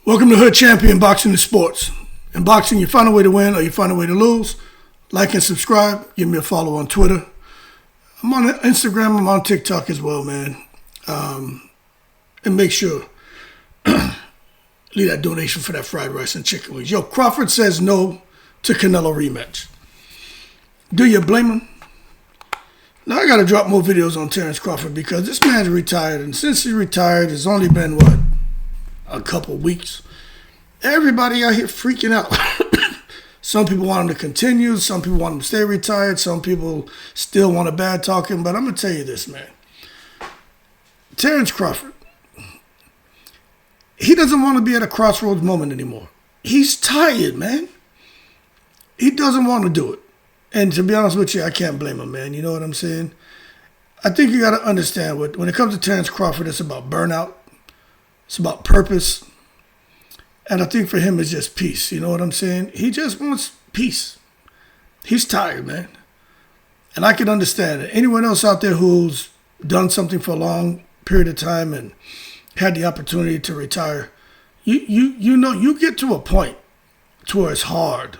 Welcome to Hood Champion Boxing and Sports. In boxing, you find a way to win or you find a way to lose. Like and subscribe. Give me a follow on Twitter. I'm on Instagram. I'm on TikTok as well, man. And make sure leave that donation for that fried rice and chicken wings. Yo, Crawford says no to Canelo rematch. Do you blame him? Now I got to drop more videos on Terence Crawford because this man's retired, and since he retired, it's only been a couple weeks. Everybody out here freaking out. Some people want him to continue. Some people want him to stay retired. Some people still want a bad talking. But I'm going to tell you this, man. Terence Crawford, he doesn't want to be at a crossroads moment anymore. He's tired, man. He doesn't want to do it. And to be honest with you, I can't blame him, man. You know what I'm saying? I think you got to understand, when it comes to Terence Crawford, it's about burnout. It's about purpose. And I think for him, it's just peace. You know what I'm saying? He just wants peace. He's tired, man. And I can understand it. Anyone else out there who's done something for a long period of time and had the opportunity to retire, you know, you get to a point to where it's hard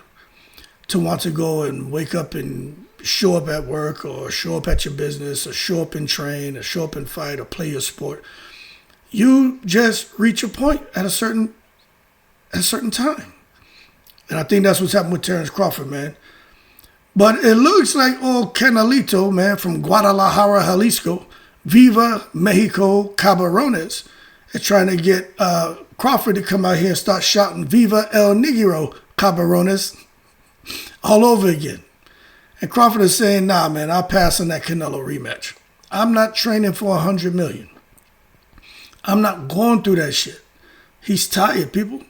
to want to go and wake up and show up at work or show up at your business or show up and train or show up and fight or play your sport. You just reach a point at a certain time. And I think that's what's happened with Terence Crawford, man. But it looks like old Canelito, man, from Guadalajara, Jalisco, Viva Mexico Cabrones, is trying to get Crawford to come out here and start shouting Viva El Negro Cabrones all over again. And Crawford is saying, nah, man, I'll pass on that Canelo rematch. I'm not training for $100 million. I'm not going through that shit. He's tired, people.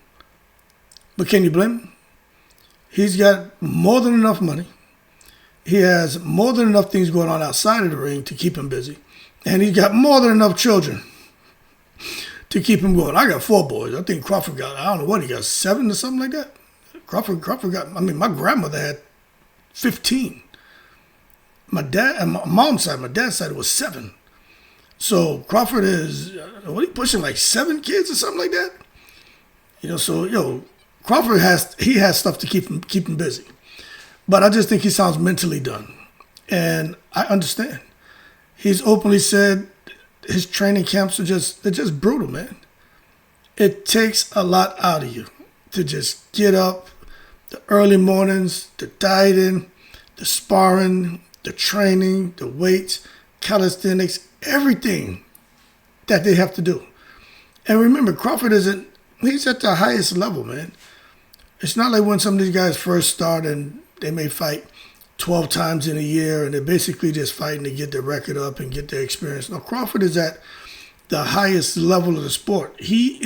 But can you blame him? He's got more than enough money. He has more than enough things going on outside of the ring to keep him busy. And he's got more than enough children to keep him going. I got 4 boys. I think Crawford got, I don't know what, he got 7 or something like that. Crawford got, I mean, my grandmother had 15. My dad, and my mom's side, my dad's side, it was 7. So Crawford is, what, he pushing like 7 kids or something like that? You know, so, Crawford has stuff to keep him busy. But I just think he sounds mentally done. And I understand. He's openly said his training camps they're just brutal, man. It takes a lot out of you to just get up, the early mornings, the dieting, the sparring, the training, the weights, calisthenics, everything that they have to do. And remember, Crawford he's at the highest level, man. It's not like when some of these guys first start and they may fight 12 times in a year and they're basically just fighting to get their record up and get their experience. No, Crawford is at the highest level of the sport. He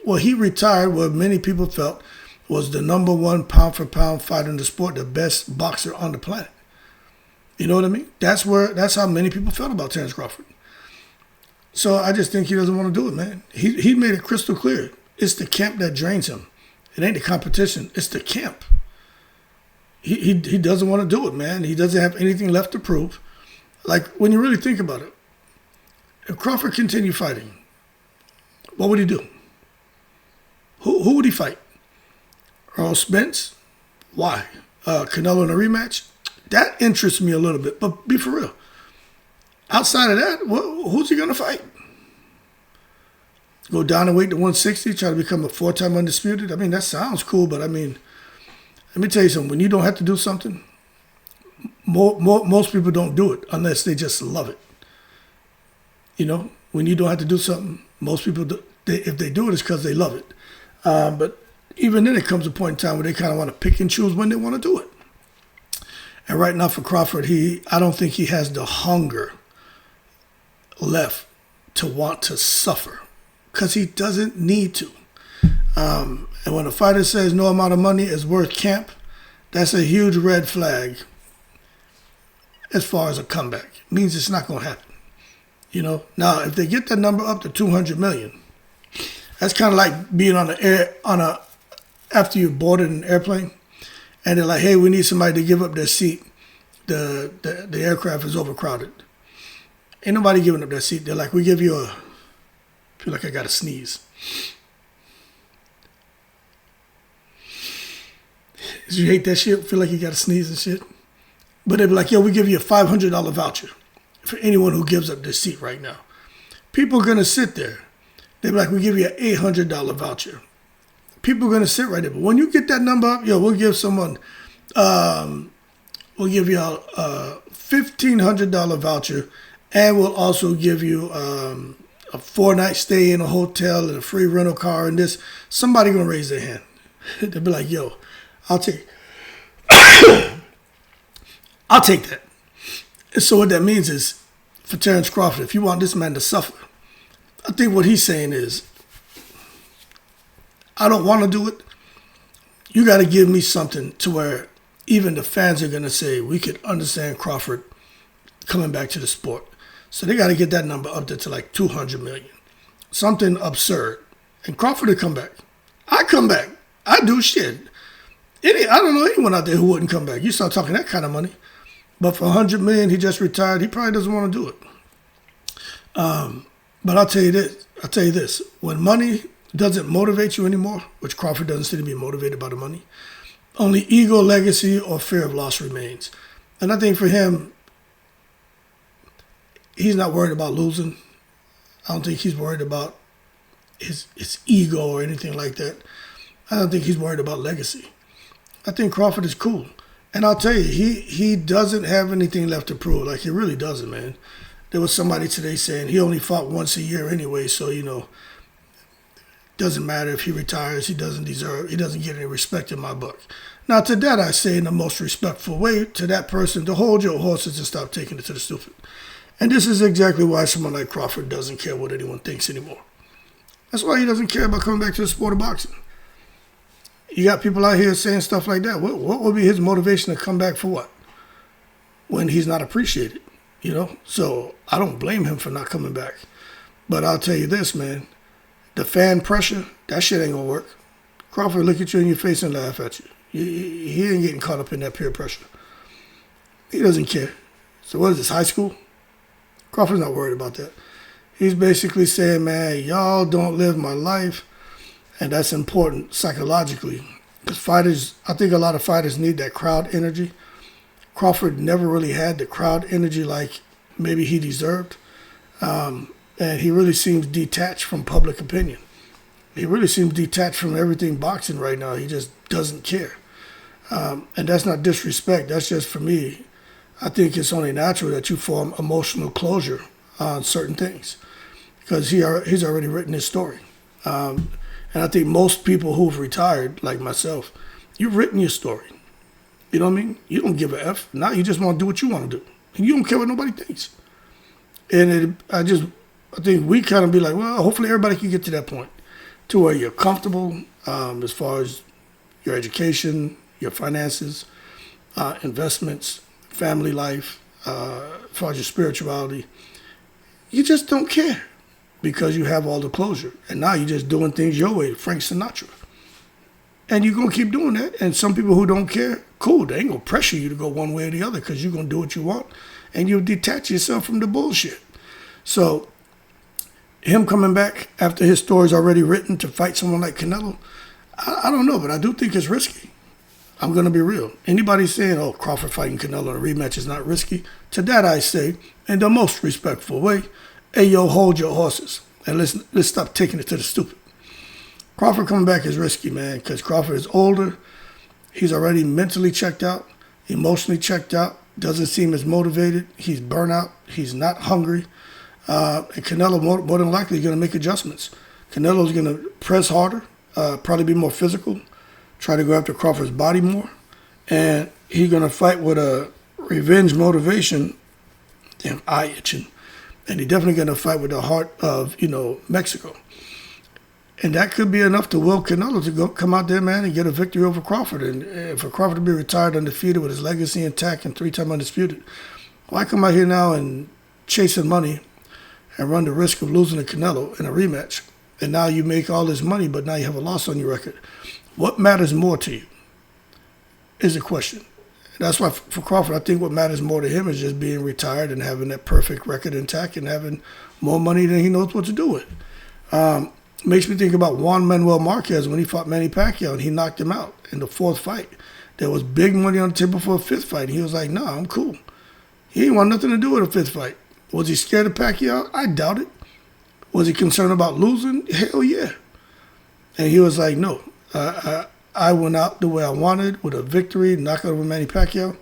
retired what many people felt was the number 1 pound-for-pound fighter in the sport, the best boxer on the planet. You know what I mean? That's how many people felt about Terence Crawford. So I just think he doesn't want to do it, man. He made it crystal clear. It's the camp that drains him. It ain't the competition. It's the camp. He doesn't want to do it, man. He doesn't have anything left to prove. Like, when you really think about it, if Crawford continued fighting, what would he do? Who would he fight? Earl Spence? Why? Canelo in a rematch? That interests me a little bit, but be for real. Outside of that, who's he going to fight? Go down and weight to 160, try to become a 4-time undisputed? I mean, that sounds cool, but I mean, let me tell you something. When you don't have to do something, most people don't do it unless they just love it. You know, when you don't have to do something, most people, if they do it, it's because they love it. But even then, it comes a point in time where they kind of want to pick and choose when they want to do it. And right now for Crawford, I don't think he has the hunger left to want to suffer because he doesn't need to. And when a fighter says no amount of money is worth camp, that's a huge red flag as far as a comeback. It means it's not going to happen. You know, now if they get that number up to $200 million, that's kind of like being after you boarded an airplane and they're like, hey, we need somebody to give up their seat. The aircraft is overcrowded. Ain't nobody giving up their seat. They're like, we give you feel like I got to sneeze. Did you hate that shit? Feel like you got to sneeze and shit? But they'd be like, yo, we give you a $500 voucher for anyone who gives up their seat right now. People are going to sit there. They'd be like, we give you an $800 voucher. People are going to sit right there. But when you get that number up, yo, we'll give someone, we'll give you a $1,500 voucher, and we'll also give you a 4-night stay in a hotel and a free rental car and this. Somebody going to raise their hand. They'll be like, yo, I'll take I'll take that. And so what that means is, for Terence Crawford, if you want this man to suffer, I think what he's saying is, I don't want to do it. You got to give me something to where even the fans are going to say, we could understand Crawford coming back to the sport. So they got to get that number up there to like 200 million. Something absurd. And Crawford would come back. I come back. I do shit. I don't know anyone out there who wouldn't come back. You start talking that kind of money. But for 100 million, he just retired. He probably doesn't want to do it. But I'll tell you this. When money doesn't motivate you anymore, which Crawford doesn't seem to be motivated by the money, only ego, legacy, or fear of loss remains. And I think for him, he's not worried about losing. I don't think he's worried about his ego or anything like that. I don't think he's worried about legacy. I think Crawford is cool. And I'll tell you, he doesn't have anything left to prove. Like, he really doesn't, man. There was somebody today saying he only fought once a year anyway, so, doesn't matter if he retires. He doesn't get any respect in my book. Now, to that I say in the most respectful way to that person, to hold your horses and stop taking it to the stupid. And this is exactly why someone like Crawford doesn't care what anyone thinks anymore. That's why he doesn't care about coming back to the sport of boxing. You got people out here saying stuff like that. What would be his motivation to come back for what? When he's not appreciated, So I don't blame him for not coming back. But I'll tell you this, man. The fan pressure, that shit ain't going to work. Crawford look at you in your face and laugh at you. He ain't getting caught up in that peer pressure. He doesn't care. So what is this, high school? Crawford's not worried about that. He's basically saying, man, y'all don't live my life. And that's important psychologically. Because I think a lot of fighters need that crowd energy. Crawford never really had the crowd energy like maybe he deserved. And he really seems detached from public opinion. He really seems detached from everything boxing right now. He just doesn't care. And that's not disrespect. That's just, for me, I think it's only natural that you form emotional closure on certain things. Because he's already written his story. And I think most people who've retired, like myself, you've written your story. You know what I mean? You don't give a F. Now you just want to do what you want to do. And you don't care what nobody thinks. And I think we kind of be like, well, hopefully everybody can get to that point to where you're comfortable as far as your education, your finances, investments, family life, as far as your spirituality. You just don't care because you have all the closure. And now you're just doing things your way, Frank Sinatra. And you're going to keep doing that. And some people who don't care, cool, they ain't going to pressure you to go one way or the other because you're going to do what you want. And you'll detach yourself from the bullshit. So him coming back after his story's already written to fight someone like Canelo, I don't know, but I do think it's risky. I'm going to be real. Anybody saying, oh, Crawford fighting Canelo in a rematch is not risky, to that I say, in the most respectful way, hey, yo, hold your horses. And let's stop taking it to the stupid. Crawford coming back is risky, man, because Crawford is older. He's already mentally checked out, emotionally checked out, doesn't seem as motivated. He's burnt out. He's not hungry. And Canelo, more than likely, is going to make adjustments. Canelo's going to press harder, probably be more physical, try to go after Crawford's body more. And he's going to fight with a revenge motivation. Damn, eye itching. And he's definitely going to fight with the heart of, Mexico. And that could be enough to will Canelo to come out there, man, and get a victory over Crawford. And for Crawford to be retired undefeated with his legacy intact and 3-time undisputed, why come out here now and chasing money and run the risk of losing to Canelo in a rematch? And now you make all this money, but now you have a loss on your record. What matters more to you is the question. That's why for Crawford, I think what matters more to him is just being retired and having that perfect record intact and having more money than he knows what to do with. Makes me think about Juan Manuel Marquez when he fought Manny Pacquiao and he knocked him out in the fourth fight. There was big money on the table for a fifth fight. And he was like, nah, I'm cool. He didn't want nothing to do with a fifth fight. Was he scared of Pacquiao? I doubt it. Was he concerned about losing? Hell yeah. And he was like, no, I went out the way I wanted with a victory, knock over Manny Pacquiao,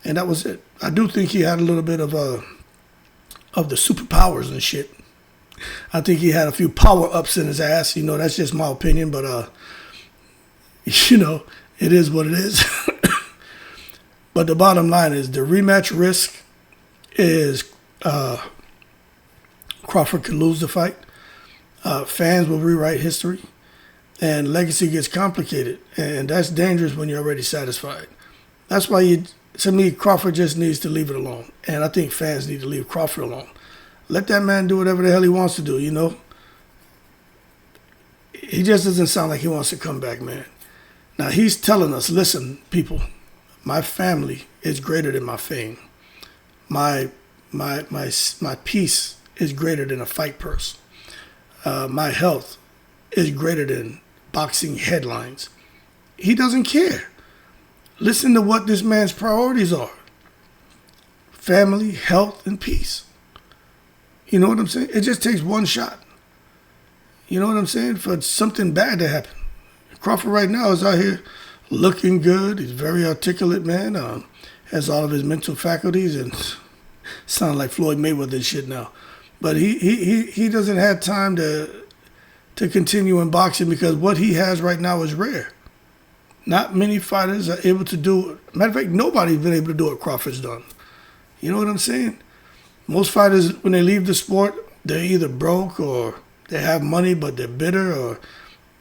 and that was it. I do think he had a little bit of the superpowers and shit. I think he had a few power-ups in his ass. You know, that's just my opinion, but, you know, it is what it is. But the bottom line is the rematch risk is Crawford could lose the fight. Fans will rewrite history. And legacy gets complicated. And that's dangerous when you're already satisfied. That's why, to me, Crawford just needs to leave it alone. And I think fans need to leave Crawford alone. Let that man do whatever the hell he wants to do, you know? He just doesn't sound like he wants to come back, man. Now, he's telling us, listen, people, my family is greater than my fame. My peace is greater than a fight purse. My health is greater than boxing headlines. He doesn't care. Listen to what this man's priorities are. Family, health, and peace. You know what I'm saying? It just takes one shot. You know what I'm saying? For something bad to happen. Crawford right now is out here looking good. He's very articulate, man. Has all of his mental faculties and sound like Floyd Mayweather and shit now. But he doesn't have time to continue in boxing because what he has right now is rare. Not many fighters are able to do it. Matter of fact, nobody's been able to do what Crawford's done. You know what I'm saying? Most fighters, when they leave the sport, they're either broke or they have money, but they're bitter, or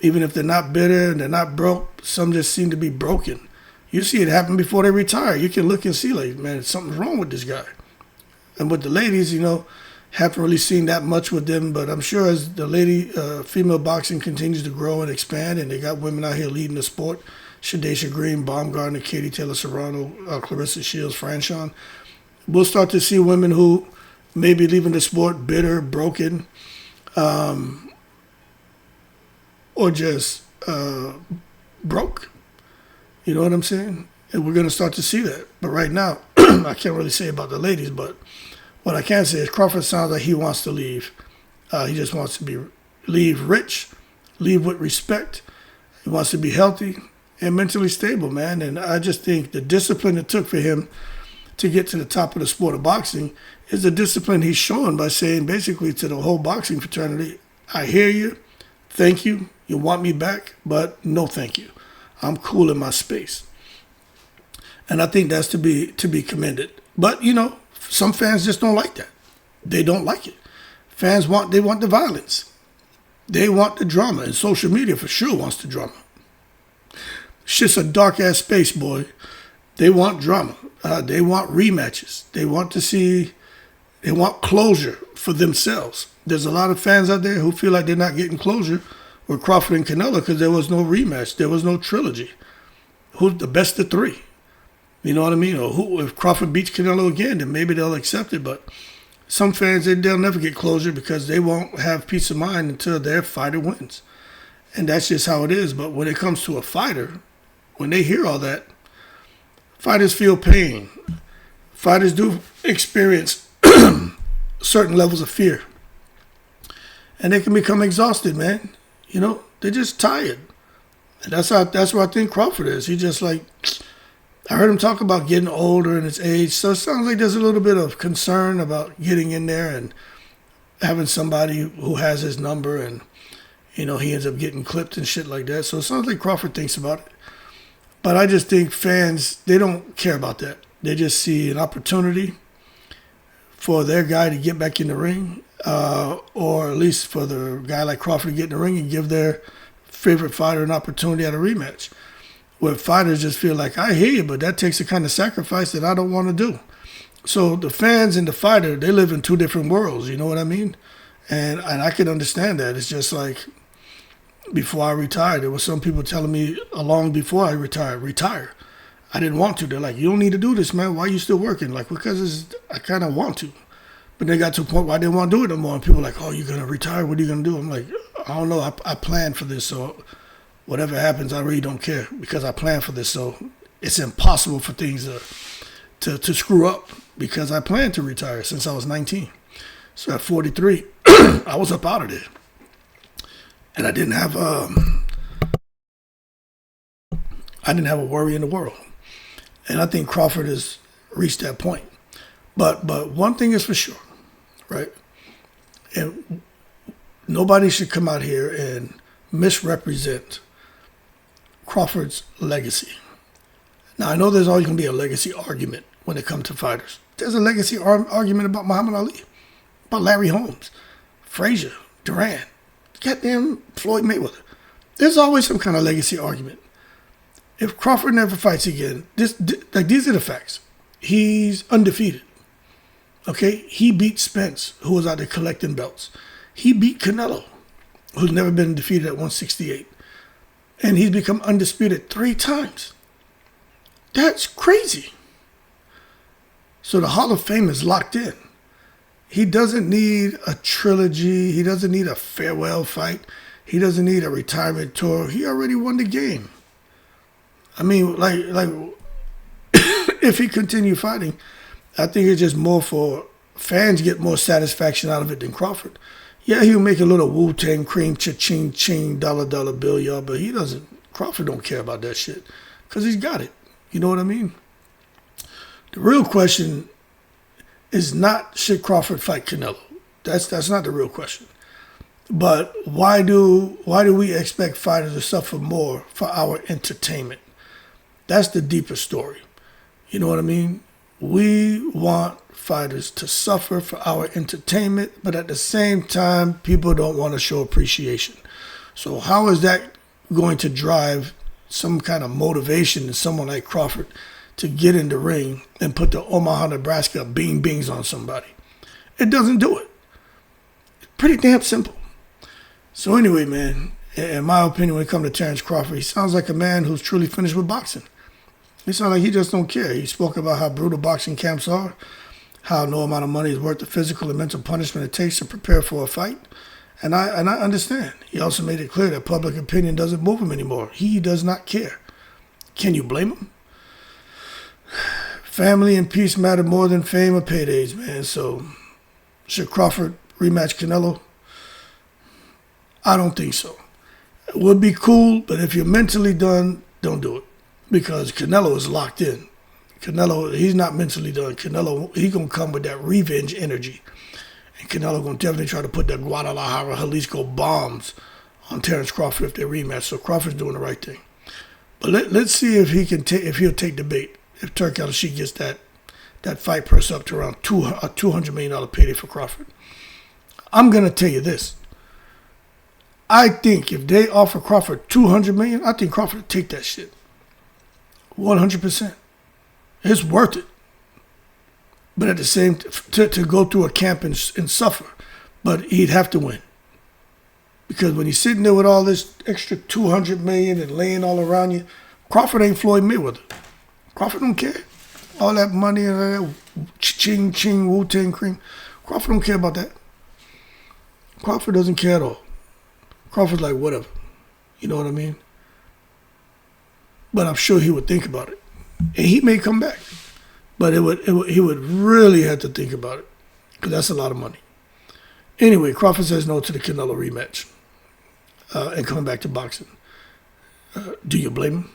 even if they're not bitter and they're not broke, some just seem to be broken. You see it happen before they retire. You can look and see, like, man, something's wrong with this guy. And with the ladies, you know, haven't really seen that much with them, but I'm sure as the female boxing continues to grow and expand, and they got women out here leading the sport, Shadesha Green, Baumgartner, Katie Taylor-Serrano, Clarissa Shields, Franchon, we'll start to see women who may be leaving the sport bitter, broken, or just broke. You know what I'm saying? And we're going to start to see that. But right now, I can't really say about the ladies, but what I can say is Crawford sounds like he wants to leave. He just wants to leave rich, leave with respect. He wants to be healthy and mentally stable, man. And I just think the discipline it took for him to get to the top of the sport of boxing is the discipline he's showing by saying basically to the whole boxing fraternity, I hear you, thank you, you want me back, but no thank you. I'm cool in my space. And I think that's to be commended. But, you know, some fans just don't like that. They don't like it. Fans want the violence. They want the drama. And social media for sure wants the drama. Shit's a dark-ass space, boy. They want drama. They want rematches. They want closure for themselves. There's a lot of fans out there who feel like they're not getting closure with Crawford and Canelo because there was no rematch. There was no trilogy. Who's the best of three? You know what I mean? Or if Crawford beats Canelo again, then maybe they'll accept it. But some fans, they'll never get closure because they won't have peace of mind until their fighter wins. And that's just how it is. But when it comes to a fighter, when they hear all that, fighters feel pain. Fighters do experience certain levels of fear. And they can become exhausted, man. You know, they're just tired. And that's where I think Crawford is. He just like, I heard him talk about getting older and his age. So it sounds like there's a little bit of concern about getting in there and having somebody who has his number and, you know, he ends up getting clipped and shit like that. So it sounds like Crawford thinks about it. But I just think fans, they don't care about that. They just see an opportunity for their guy to get back in the ring, or at least for the guy like Crawford to get in the ring and give their favorite fighter an opportunity at a rematch. Where fighters just feel like, I hear you, but that takes a kind of sacrifice that I don't want to do. So the fans and the fighter, they live in two different worlds, you know what I mean? And I can understand that. It's just like, before I retired, there were some people telling me long before I retired, retire. I didn't want to. They're like, you don't need to do this, man. Why are you still working? Like, because I kind of want to. But they got to a point where I didn't want to do it no more. And people were like, oh, you're going to retire? What are you going to do? I'm like, I don't know. I planned for this. So whatever happens, I really don't care because I planned for this. So it's impossible for things to screw up because I planned to retire since I was 19. So at 43, I was up out of there. And I didn't have a worry in the world. And I think Crawford has reached that point. But one thing is for sure, right? And nobody should come out here and misrepresent Crawford's legacy. Now, I know there's always going to be a legacy argument when it comes to fighters. There's a legacy argument about Muhammad Ali, about Larry Holmes, Frazier, Duran, goddamn Floyd Mayweather. There's always some kind of legacy argument. If Crawford never fights again, these are the facts. He's undefeated. Okay? He beat Spence, who was out there collecting belts. He beat Canelo, who's never been defeated at 168. And he's become undisputed 3 times. That's crazy. So the Hall of Fame is locked in. He doesn't need a trilogy. He doesn't need a farewell fight. He doesn't need a retirement tour. He already won the game. I mean, like if he continue fighting, I think it's just more for fans get more satisfaction out of it than Crawford. Yeah, he'll make a little Wu-Tang cream, cha-ching, ching, dollar bill, y'all, but he doesn't. Crawford don't care about that shit because he's got it. You know what I mean? The real question is not should Crawford fight Canelo. That's not the real question. But why do we expect fighters to suffer more for our entertainment? That's the deeper story. You know what I mean? We want fighters to suffer for our entertainment, but at the same time, people don't want to show appreciation. So how is that going to drive some kind of motivation in someone like Crawford to get in the ring and put the Omaha, Nebraska beans on somebody? It doesn't do it. It's pretty damn simple. So anyway, man, in my opinion, when it comes to Terence Crawford, he sounds like a man who's truly finished with boxing. He sounds like he just don't care. He spoke about how brutal boxing camps are, how no amount of money is worth the physical and mental punishment it takes to prepare for a fight. And I understand. He also made it clear that public opinion doesn't move him anymore. He does not care. Can you blame him? Family and peace matter more than fame or paydays, man. So should Crawford rematch Canelo? I don't think so. It would be cool, but if you're mentally done, don't do it. Because Canelo is locked in. Canelo, he's not mentally done. Canelo, he's going to come with that revenge energy. And Canelo going to definitely try to put that Guadalajara, Jalisco bombs on Terence Crawford if they rematch. So Crawford's doing the right thing. But let's see if he'll take the bait. If Turk Al-Sheikh gets that fight purse up to around a $200 million payday for Crawford. I'm going to tell you this. I think if they offer Crawford $200 million, I think Crawford would take that shit. 100%. It's worth it. But at the same to go through a camp and suffer. But he'd have to win. Because when you're sitting there with all this extra $200 million and laying all around you, Crawford ain't Floyd Mayweather. Crawford don't care. All that money and all that ching ching Wu-Tang cream. Crawford don't care about that. Crawford doesn't care at all. Crawford's like, whatever. You know what I mean? But I'm sure he would think about it. And he may come back. But he would really have to think about it. Because that's a lot of money. Anyway, Crawford says no to the Canelo rematch. And coming back to boxing. Do you blame him?